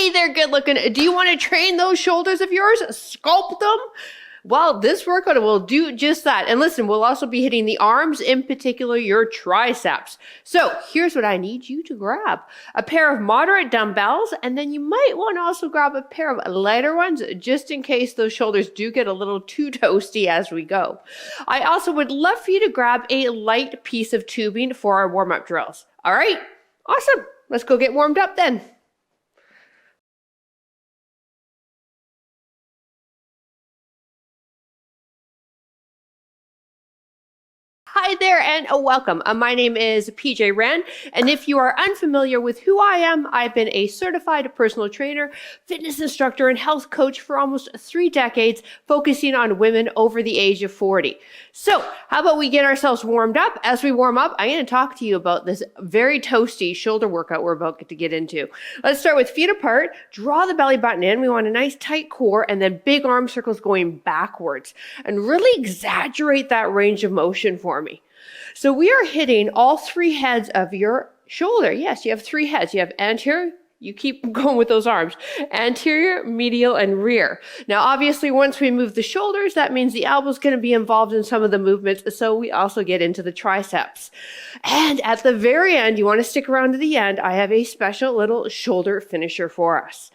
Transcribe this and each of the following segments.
Hey there, good looking. Do you want to train those shoulders of yours? Sculpt them? Well, this workout will do just that. And listen, we'll also be hitting the arms, in particular your triceps. So here's what I need you to grab. A pair of moderate dumbbells, and then you might want to also grab a pair of lighter ones just in case those shoulders do get a little too toasty as we go. I also would love for you to grab a light piece of tubing for our warm-up drills. All right, awesome. Let's go get warmed up then. Hi there and welcome. My name is PJ Wren, and if you are unfamiliar with who I am, I've been a certified personal trainer, fitness instructor, and health coach for almost 3 decades, focusing on women over the age of 40. So how about we get ourselves warmed up? As we warm up, I'm going to talk to you about this very toasty shoulder workout we're about to get into. Let's start with feet apart, draw the belly button in. We want a nice tight core and then big arm circles going backwards, and really exaggerate that range of motion for me. So we are hitting all 3 heads of your shoulder. Yes, you have 3 heads. You have anterior, you keep going with those arms, anterior, medial, and rear. Now, obviously, once we move the shoulders, that means the elbow's going to be involved in some of the movements, so we also get into the triceps. And at the very end, you want to stick around to the end, I have a special little shoulder finisher for us.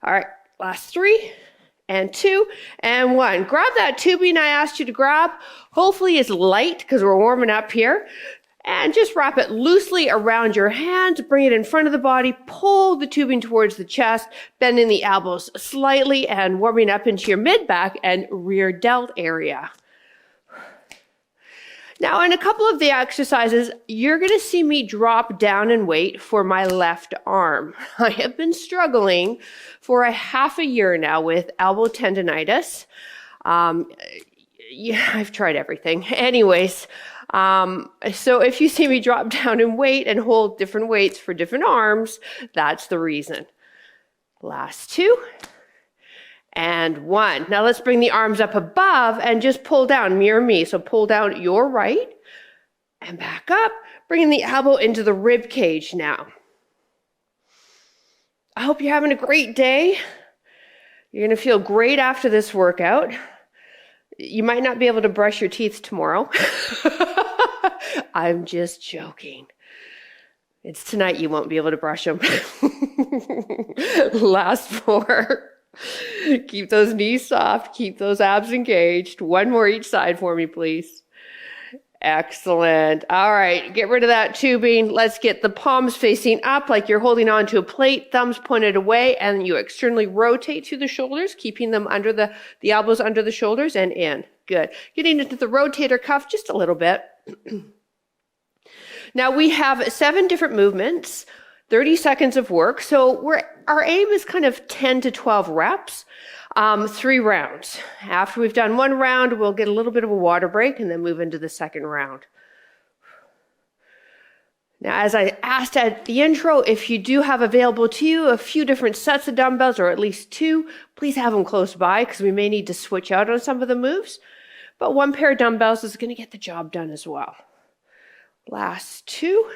All right, last 3. And 2, and 1. Grab that tubing I asked you to grab. Hopefully it's light because we're warming up here. And just wrap it loosely around your hands. Bring it in front of the body. Pull the tubing towards the chest, bending the elbows slightly and warming up into your mid-back and rear delt area. Now, in a couple of the exercises, you're going to see me drop down in weight for my left arm. I have been struggling for a half a year now with elbow tendonitis. Yeah, I've tried everything. Anyways, so if you see me drop down in weight and hold different weights for different arms, that's the reason. Last 2. And 1. Now let's bring the arms up above and just pull down, mirror me. So pull down your right and back up, bringing the elbow into the rib cage now. I hope you're having a great day. You're going to feel great after this workout. You might not be able to brush your teeth tomorrow. I'm just joking. It's tonight you won't be able to brush them. Last 4. Keep those knees soft. Keep those abs engaged. 1 more each side for me, please. Excellent. All right, get rid of that tubing. Let's get the palms facing up like you're holding onto a plate, thumbs pointed away, and you externally rotate through the shoulders, keeping them under the elbows under the shoulders and in. Good. Getting into the rotator cuff just a little bit. Now we have 7 different movements. 30 seconds of work. So our aim is kind of 10 to 12 reps, 3 rounds. After we've done 1 round, we'll get a little bit of a water break and then move into the second round. Now, as I asked at the intro, if you do have available to you a few different sets of dumbbells, or at least 2, please have them close by because we may need to switch out on some of the moves. But 1 pair of dumbbells is going to get the job done as well. Last 2.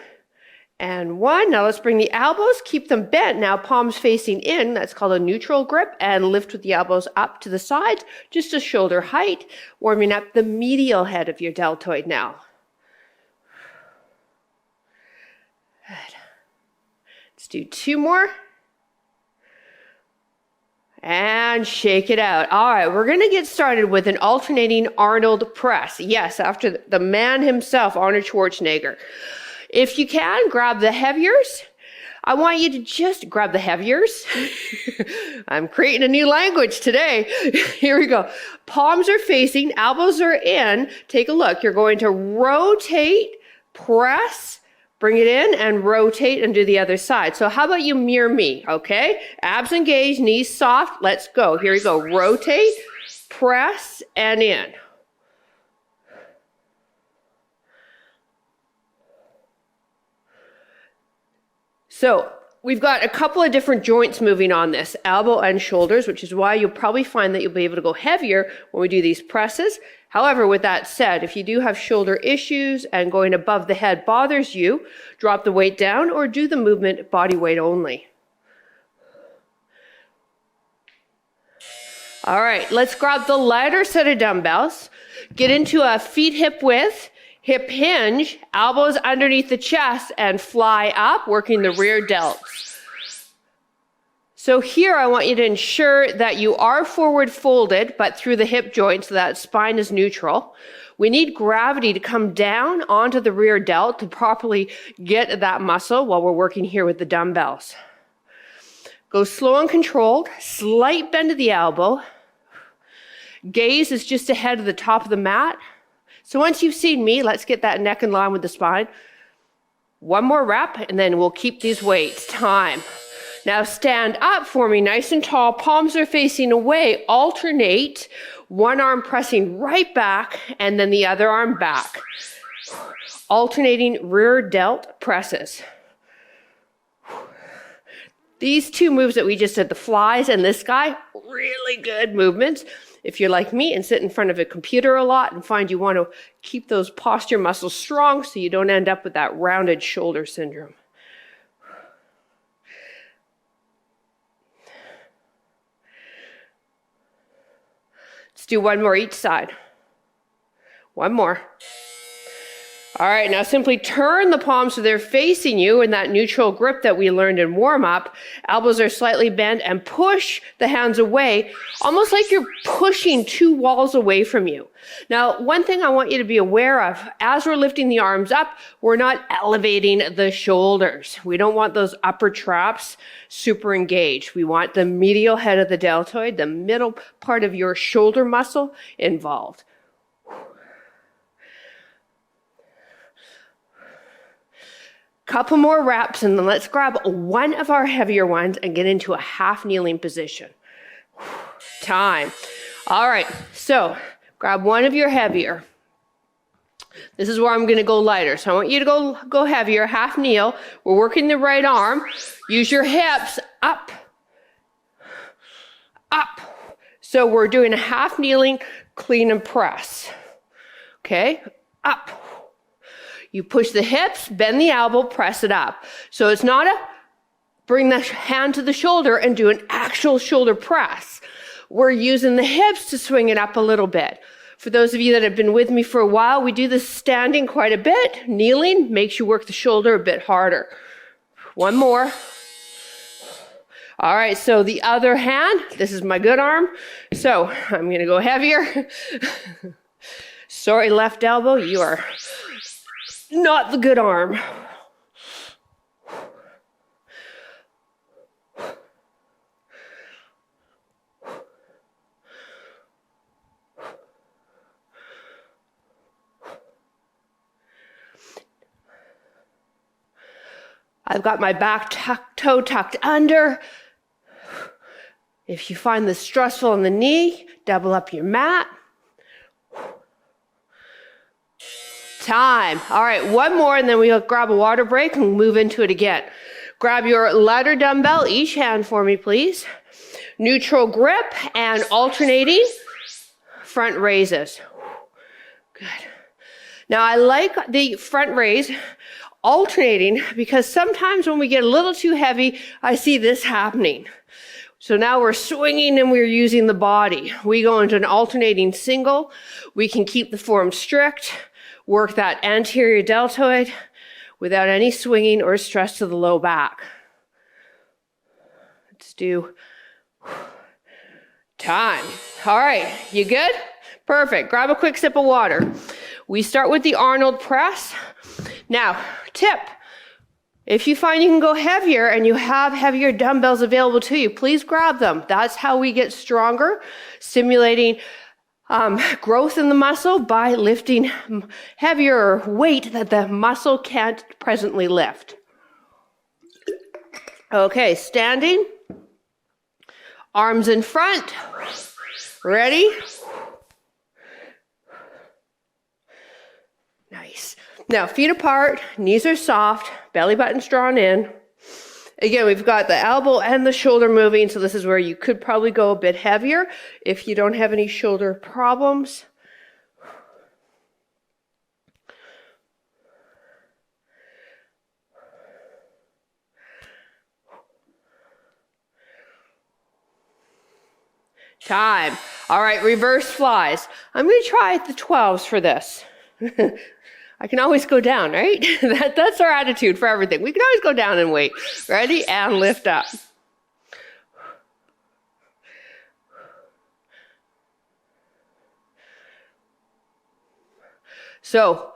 And 1. Now let's bring the elbows, keep them bent. Now palms facing in, that's called a neutral grip, and lift with the elbows up to the sides, just to shoulder height, warming up the medial head of your deltoid now. Good. Let's do 2 more. And shake it out. All right, we're going to get started with an alternating Arnold press. Yes, after the man himself, Arnold Schwarzenegger. If you can, grab the heaviers. I want you to just grab the heaviers. I'm creating a new language today. Here we go. Palms are facing, elbows are in. Take a look. You're going to rotate, press, bring it in, and rotate and do the other side. So how about you mirror me, okay? Abs engaged, knees soft. Let's go. Here we go. Rotate, press, and in. So we've got a couple of different joints moving on this, elbow and shoulders, which is why you'll probably find that you'll be able to go heavier when we do these presses. However, with that said, if you do have shoulder issues and going above the head bothers you, drop the weight down or do the movement body weight only. All right, let's grab the lighter set of dumbbells. Get into a feet hip width, hip hinge, elbows underneath the chest, and fly up, working the rear delts. So here I want you to ensure that you are forward folded, but through the hip joint so that spine is neutral. We need gravity to come down onto the rear delt to properly get that muscle while we're working here with the dumbbells. Go slow and controlled, slight bend of the elbow. Gaze is just ahead of the top of the mat. So once you've seen me, let's get that neck in line with the spine. One more rep, and then we'll keep these weights. Time. Now stand up for me, nice and tall. Palms are facing away. Alternate. One arm pressing right back, and then the other arm back. Alternating rear delt presses. These two moves that we just did, the flies and this guy, really good movements. If you're like me and sit in front of a computer a lot and find you want to keep those posture muscles strong so you don't end up with that rounded shoulder syndrome. Let's do one more each side. One more. All right, now simply turn the palms so they're facing you in that neutral grip that we learned in warm-up. Elbows are slightly bent and push the hands away, almost like you're pushing two walls away from you. Now, one thing I want you to be aware of, as we're lifting the arms up, we're not elevating the shoulders. We don't want those upper traps super engaged. We want the medial head of the deltoid, the middle part of your shoulder muscle involved. Couple more reps, and then let's grab one of our heavier ones and get into a half kneeling position. Time. All right, so grab one of your heavier. This is where I'm going to go lighter. So I want you to go heavier, half kneel. We're working the right arm. Use your hips up, up. So we're doing a half kneeling, clean and press. Okay, up. You push the hips, bend the elbow, press it up. So it's not a bring the hand to the shoulder and do an actual shoulder press. We're using the hips to swing it up a little bit. For those of you that have been with me for a while, we do this standing quite a bit. Kneeling makes you work the shoulder a bit harder. One more. All right, so the other hand, this is my good arm. So I'm going to go heavier. Sorry, left elbow, you are not the good arm. I've got my back toe tucked under. If you find this stressful in the knee, double up your mat. Time. All right, one more, and then we'll grab a water break and move into it again. Grab your lighter dumbbell, each hand for me, please. Neutral grip and alternating front raises. Good. Now, I like the front raise alternating because sometimes when we get a little too heavy, I see this happening. So now we're swinging and we're using the body. We go into an alternating single. We can keep the form strict. Work that anterior deltoid without any swinging or stress to the low back. Let's do time. All right, you good? Perfect. Grab a quick sip of water. We start with the Arnold press. Now, tip. If you find you can go heavier and you have heavier dumbbells available to you, please grab them. That's how we get stronger, stimulating growth in the muscle by lifting heavier weight that the muscle can't presently lift. Okay, standing. Arms in front. Ready? Nice. Now, feet apart, knees are soft, belly button's drawn in. Again, we've got the elbow and the shoulder moving, so this is where you could probably go a bit heavier if you don't have any shoulder problems. Time. All right, reverse flies. I'm going to try the 12s for this. I can always go down, right? That's our attitude for everything. We can always go down and wait. Ready? And lift up. So,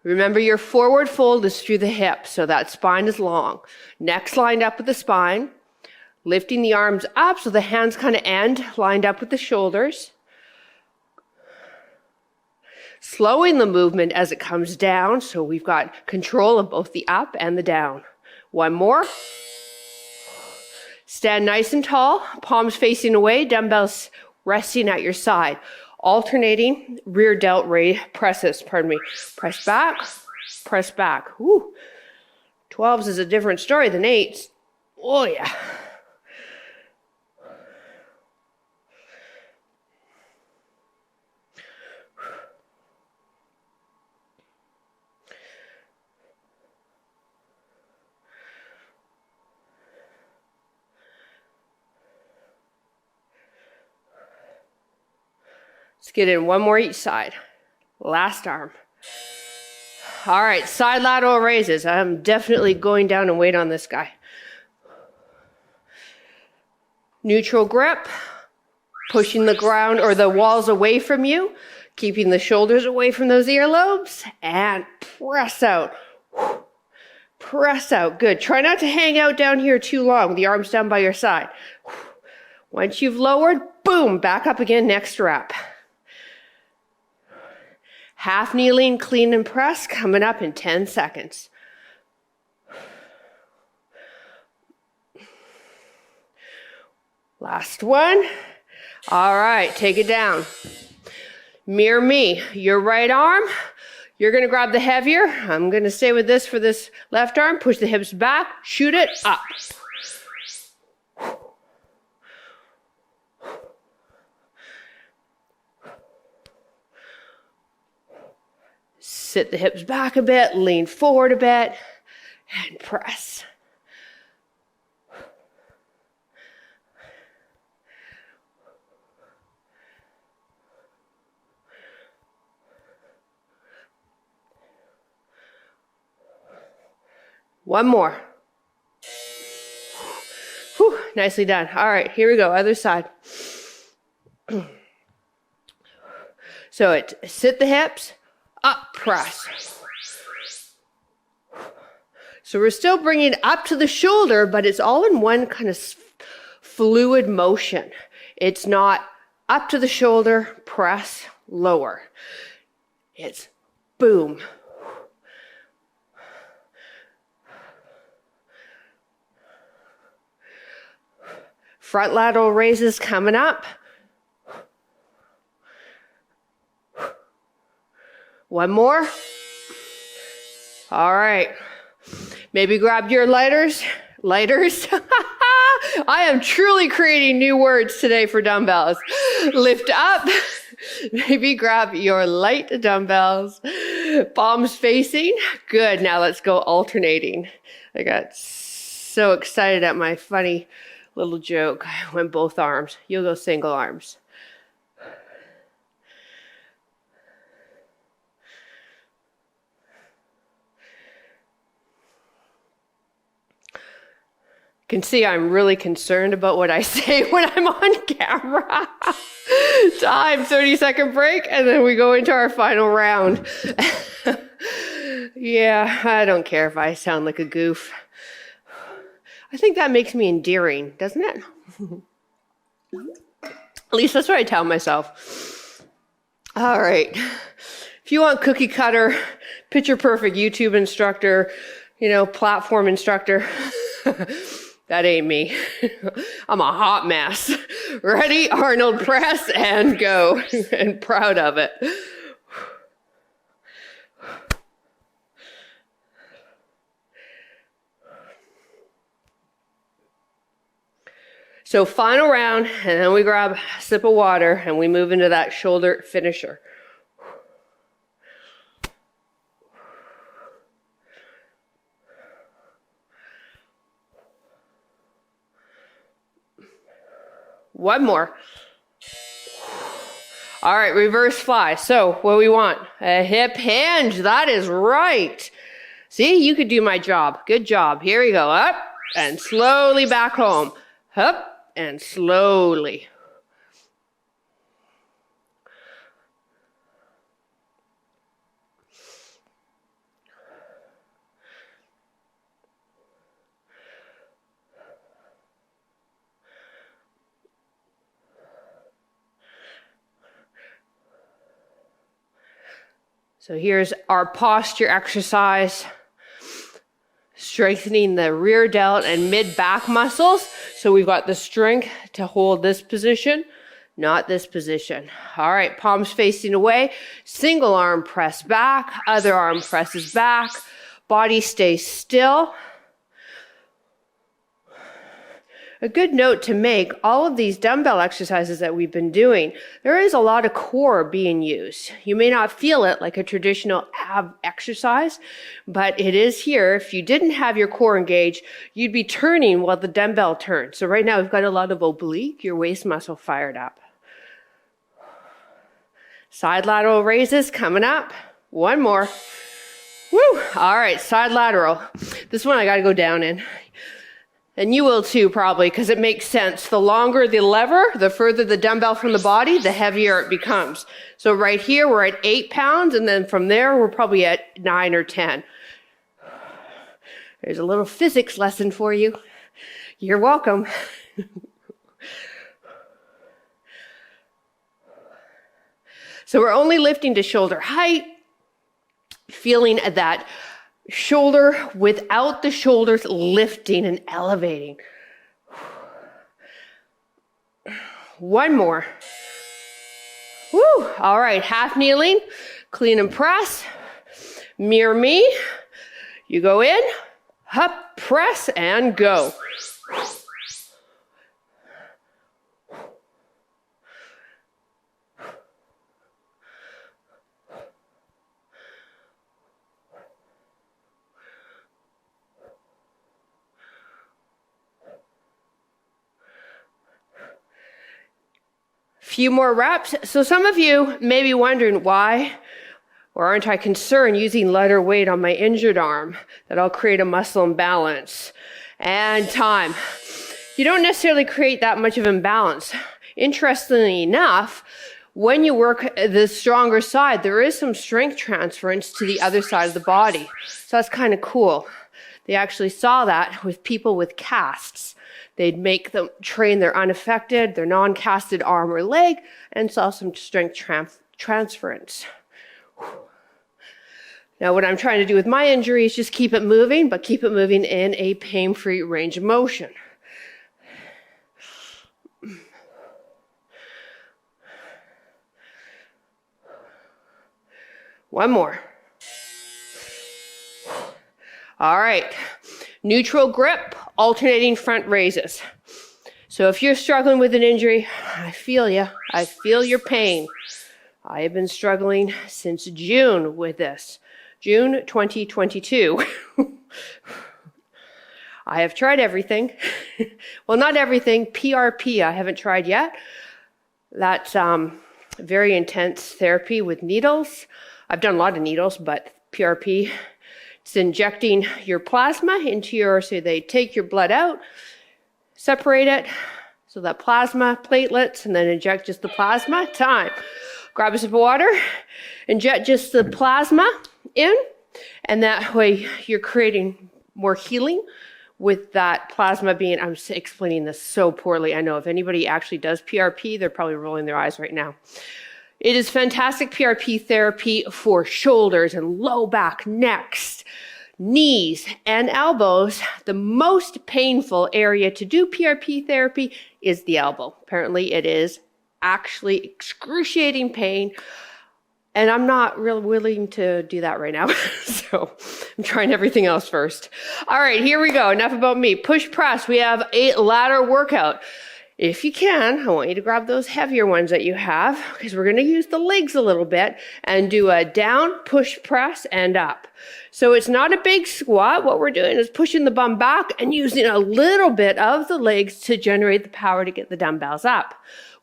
remember your forward fold is through the hip, so that spine is long. Neck's lined up with the spine. Lifting the arms up so the hands kind of end, lined up with the shoulders. Slowing the movement as it comes down, so we've got control of both the up and the down. One more. Stand nice and tall, palms facing away, dumbbells resting at your side. Alternating rear delt presses, Press back, press back. Woo. 12s is a different story than 8s. Oh yeah. Let's get in one more each side. Last arm. All right, side lateral raises. I'm definitely going down and weight on this guy. Neutral grip, pushing the ground or the walls away from you, keeping the shoulders away from those earlobes, and press out. Press out. Good. Try not to hang out down here too long with the arms down by your side. Once you've lowered, boom, back up again, next rep. Half kneeling, clean and press, coming up in 10 seconds. Last one. All right, take it down. Mirror me. Your right arm, you're going to grab the heavier. I'm going to stay with this for this left arm. Push the hips back, shoot it up. Sit the hips back a bit, lean forward a bit, and press. One more. Whew, nicely done. All right, here we go, other side. So sit the hips, up, press. So we're still bringing it up to the shoulder, but it's all in one kind of fluid motion. It's not up to the shoulder, press, lower. It's boom. Front lateral raises coming up. One more. All right. Maybe grab your lighters. I am truly creating new words today for dumbbells. Lift up. Maybe grab your light dumbbells. Palms facing. Good. Now let's go alternating. I got so excited at my funny little joke. I went both arms. You'll go single arms. Can see I'm really concerned about what I say when I'm on camera. Time, 30-second break, and then we go into our final round. Yeah, I don't care if I sound like a goof. I think that makes me endearing, doesn't it? At least that's what I tell myself. All right. If you want cookie cutter, picture perfect YouTube instructor, platform instructor, that ain't me. I'm a hot mess. Ready? Arnold, press and go. And proud of it. So final round, and then we grab a sip of water and we move into that shoulder finisher. One more. All right, reverse fly. So what do we want? A hip hinge. That is right. See, you could do my job. Good job. Here we go. Up and slowly back home. Up and slowly. So here's our posture exercise, strengthening the rear delt and mid-back muscles. So we've got the strength to hold this position, not this position. All right, palms facing away, single arm press back, other arm presses back, body stays still. A good note to make, all of these dumbbell exercises that we've been doing, there is a lot of core being used. You may not feel it like a traditional ab exercise, but it is here. If you didn't have your core engaged, you'd be turning while the dumbbell turns. So right now we've got a lot of oblique, your waist muscle fired up. Side lateral raises coming up. One more. Woo! All right, side lateral. This one I got to go down in. And you will too, probably, because it makes sense. The longer the lever, the further the dumbbell from the body, the heavier it becomes. So right here, we're at 8 pounds, and then from there, we're probably at 9 or 10. There's a little physics lesson for you. You're welcome. So we're only lifting to shoulder height, feeling that shoulder without the shoulders lifting and elevating. One more. Woo! All right, half kneeling, clean and press. Mirror me. You go in, up, press, and go. Few more reps. So some of you may be wondering why, or aren't I concerned using lighter weight on my injured arm, that I'll create a muscle imbalance? And time. You don't necessarily create that much of imbalance. Interestingly enough, when you work the stronger side, there is some strength transference to the other side of the body. So that's kind of cool. They actually saw that with people with casts. They'd make them train their unaffected, their non-casted arm or leg, and saw some strength transference. Now, what I'm trying to do with my injury is just keep it moving, but keep it moving in a pain-free range of motion. One more. All right. Neutral grip, alternating front raises. So if you're struggling with an injury, I feel you. I feel your pain. I have been struggling since June with this. June 2022. I have tried everything. Well, not everything. PRP I haven't tried yet. That's very intense therapy with needles. I've done a lot of needles, but PRP, it's injecting your plasma into so they take your blood out, separate it, so that plasma, platelets, and then inject just the plasma. Time. Grab a sip of water, inject just the plasma in, and that way you're creating more healing with that plasma being, I'm explaining this so poorly, I know. If anybody actually does PRP, they're probably rolling their eyes right now. It is fantastic PRP therapy for shoulders and low back, necks, knees, and elbows. The most painful area to do PRP therapy is the elbow. Apparently, it is actually excruciating pain, and I'm not really willing to do that right now. So I'm trying everything else first. All right, here we go. Enough about me. Push press. We have a ladder workout. If you can, I want you to grab those heavier ones that you have, because we're going to use the legs a little bit and do a down, push, press, and up. So it's not a big squat. What we're doing is pushing the bum back and using a little bit of the legs to generate the power to get the dumbbells up.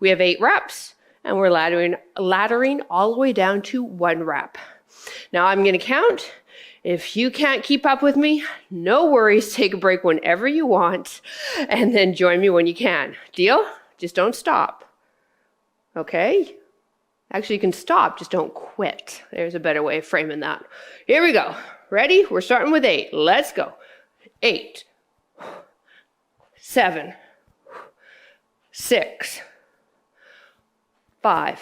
We have 8 reps, and we're laddering all the way down to 1 rep. Now I'm going to count. If you can't keep up with me, no worries. Take a break whenever you want, and then join me when you can. Deal? Just don't stop. Okay? Actually, you can stop, just don't quit. There's a better way of framing that. Here we go. Ready? We're starting with 8. Let's go. 8, 7, 6, 5,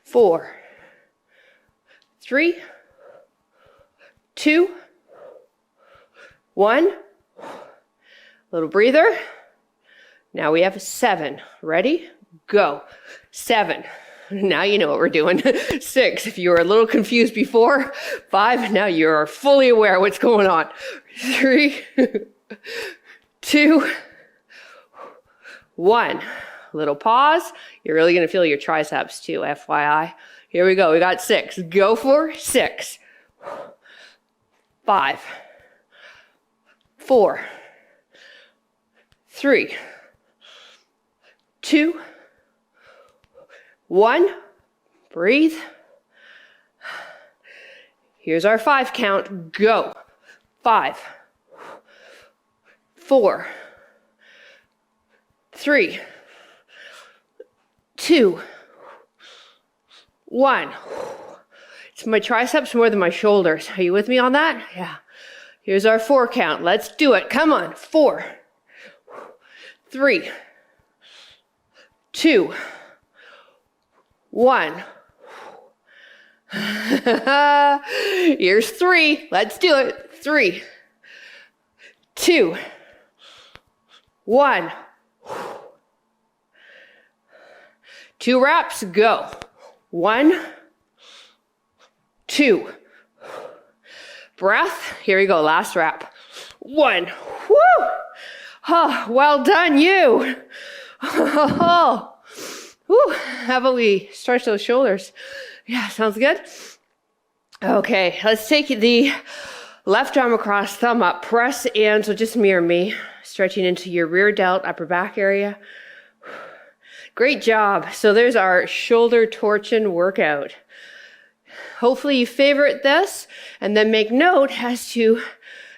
4, 3, 2, 1. Little breather. Now we have 7. Ready? Go. 7. Now you know what we're doing. 6. If you were a little confused before. 5. Now you're fully aware of what's going on. 3, 2, 1. Little pause. You're really going to feel your triceps too, FYI. Here we go. We got 6. Go for 6. 5, 4, 3, 2, 1. Breathe. Here's our 5 count. Go. 5, 4, 3, 2, 1. It's my triceps more than my shoulders. Are you with me on that? Yeah. Here's our 4 count. Let's do it. Come on. 4, 3, 2, 1. Here's 3. Let's do it. 3, 2, 1. 2 reps. Go. 1, 2. Breath. Here we go. Last rep. 1. Woo! Oh, well done, you. Oh. Woo. How about we stretch those shoulders? Yeah, sounds good. Okay, let's take the left arm across, thumb up, press in. So just mirror me, stretching into your rear delt, upper back area. Great job. So there's our shoulder torsion workout. Hopefully you favorite this and then make note as to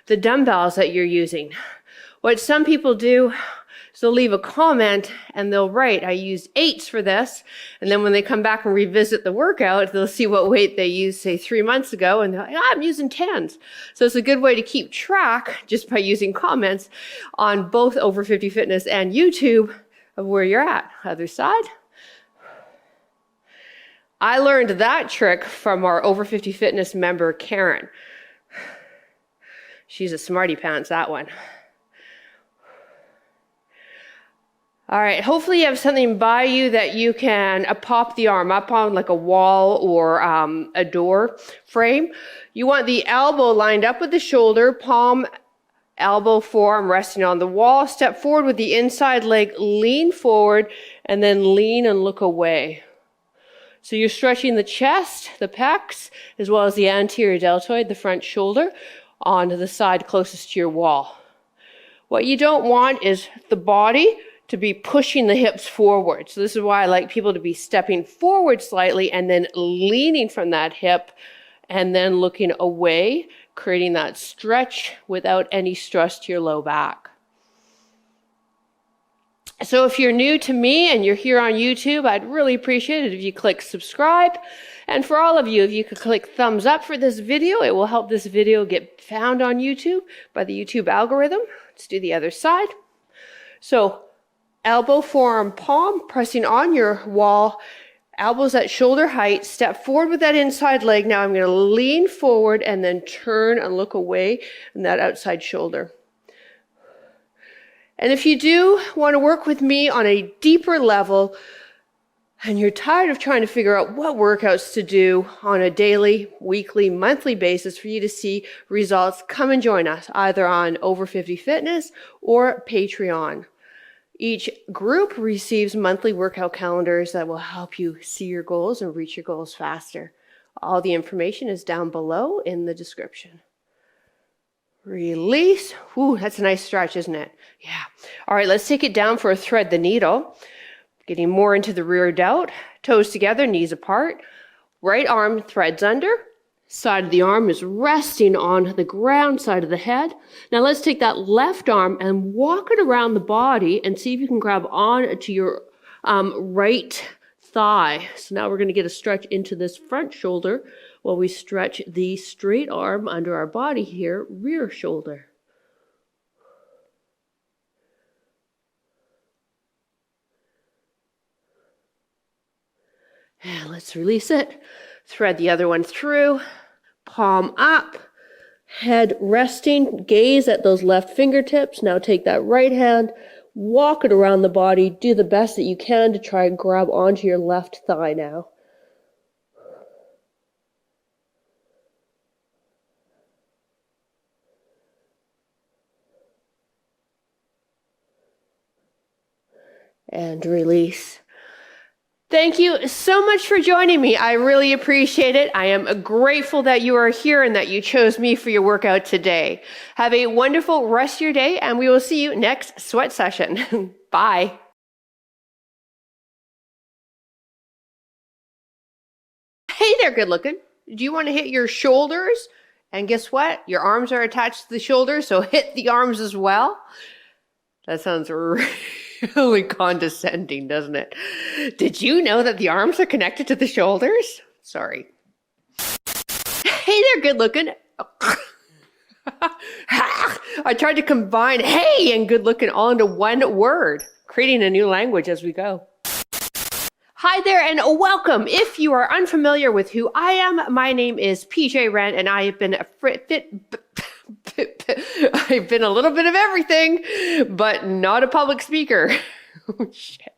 the dumbbells that you're using. What some people do is they'll leave a comment and they'll write, I used 8s for this. And then when they come back and revisit the workout, they'll see what weight they used, say 3 months ago, and they're like, I'm using 10s. So it's a good way to keep track just by using comments on both Over 50 Fitness and YouTube of where you're at. Other side. I learned that trick from our Over 50 Fitness member, Karen. She's a smarty pants, that one. All right, hopefully you have something by you that you can pop the arm up on, like a wall or a door frame. You want the elbow lined up with the shoulder, palm, elbow, forearm resting on the wall. Step forward with the inside leg, lean forward, and then lean and look away. So you're stretching the chest, the pecs, as well as the anterior deltoid, the front shoulder, onto the side closest to your wall. What you don't want is the body to be pushing the hips forward. So this is why I like people to be stepping forward slightly and then leaning from that hip and then looking away, creating that stretch without any stress to your low back. So if you're new to me and you're here on YouTube, I'd really appreciate it if you click subscribe. And for all of you, if you could click thumbs up for this video, it will help this video get found on YouTube by the YouTube algorithm. Let's do the other side. So elbow, forearm, palm, pressing on your wall, elbows at shoulder height, step forward with that inside leg. Now I'm going to lean forward and then turn and look away in that outside shoulder. And if you do want to work with me on a deeper level and you're tired of trying to figure out what workouts to do on a daily, weekly, monthly basis for you to see results, come and join us either on Over 50 Fitness or Patreon. Each group receives monthly workout calendars that will help you see your goals and reach your goals faster. All the information is down below in the description. Release. Ooh, that's a nice stretch, isn't it? Yeah. All right, let's take it down for a thread the needle. Getting more into the rear delt, toes together, knees apart. Right arm threads under. Side of the arm is resting on the ground, side of the head. Now let's take that left arm and walk it around the body and see if you can grab on to your right thigh. So now we're going to get a stretch into this front shoulder while we stretch the straight arm under our body here, rear shoulder. And let's release it. Thread the other one through. Palm up. Head resting. Gaze at those left fingertips. Now take that right hand. Walk it around the body. Do the best that you can to try and grab onto your left thigh now. And release. Thank you so much for joining me. I really appreciate it. I am grateful that you are here and that you chose me for your workout today. Have a wonderful rest of your day, and we will see you next sweat session. Bye. Hey there, good looking. Do you want to hit your shoulders? And guess what? Your arms are attached to the shoulders, so hit the arms as well. That sounds really condescending, doesn't it? Did you know that the arms are connected to the shoulders? Sorry. Hey there, good looking. I tried to combine hey and good looking all into one word, creating a new language as we go. Hi there and welcome. If you are unfamiliar with who I am, my name is PJ Rand and I have been I've been a little bit of everything, but not a public speaker. Oh, shit.